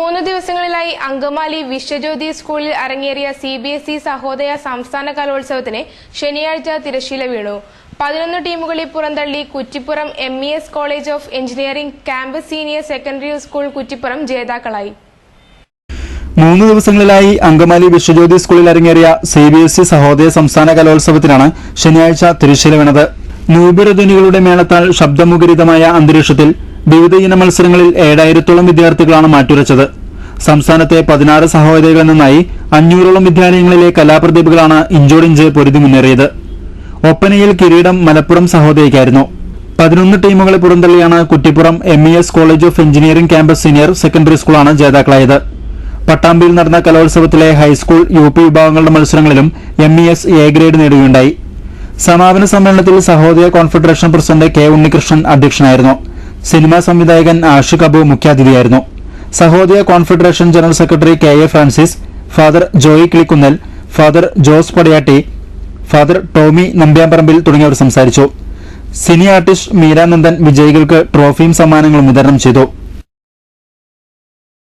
3 ദിവസങ്ങളിലായി അങ്കമാലി വിശ്വജ്യോതി സ്കൂളിൽ അരങ്ങേറിയ CBSE സഹോദയ സംസ്ഥാന കലോത്സവത്തിന് ശനിയാഴ്ച തിരശ്ശീല വീണു. 11 ടീമുകളിൽ പുറന്തള്ളി Kuttippuram MES college of engineering campus senior secondary school Kuttippuram ജേതാക്കളായി. 3 ദിവസങ്ങളിലായി അങ്കമാലി വിശ്വജ്യോതി സ്കൂളിൽ അരങ്ങേറിയ CBSE സഹോദയ സംസ്ഥാന കലോത്സവത്തിനാണ് ശനിയാഴ്ച തിരശ്ശീല വീണത്. നൂപുരധ്വനികളുടെ മേളത്താൽ ശബ്ദമുഖരിതമായ അന്തരീക്ഷത്തിൽ വിവിധ ഇന മത്സരങ്ങളിൽ 7000-ഓളം വിദ്യാർത്ഥികളാണ് മാറ്റുരച്ചത്. സംസ്ഥാനത്തെ 16 സഹോദയകളിൽ നിന്നായി 500-ഓളം വിദ്യാലയങ്ങളിലെ കലാപ്രതിഭകളാണ് ഇഞ്ചോടിഞ്ച് പൊരുതി മുന്നേറിയത്. ഒപ്പനയിൽ കിരീടം മലപ്പുറം സഹോദയയ്ക്കായിരുന്നു. 11 ടീമുകളെ പുറന്തള്ളിയാണ് Kuttippuram MES college of engineering campus senior secondary സ്കൂളാണ് ജേതാക്കളായത്. പട്ടാമ്പിയിൽ നടന്ന കലോത്സവത്തിലെ ഹൈസ്കൂൾ UP വിഭാഗങ്ങളുടെ മത്സരങ്ങളിലും MES A ഗ്രേഡ് നേടുകയുണ്ടായി. സമാപന സമ്മേളനത്തിൽ Sahodaya confederation president K Unnikrishnan അധ്യക്ഷനായിരുന്നു. സിനിമാ സംവിധായകൻ ആഷിഖ് അബു മുഖ്യാതിഥിയായിരുന്നു. Sahodaya confederation general secretary KA Francis, father Joy Kilikkunnel, father Jose Padayatty, father Tommy Nambiamparambil തുടങ്ങിയവർ സംസാരിച്ചു. സിനി ആർട്ടിസ്റ്റ് മീരാനന്ദൻ വിജയികൾക്ക് ട്രോഫിയും സമ്മാനങ്ങളും വിതരണം ചെയ്തു.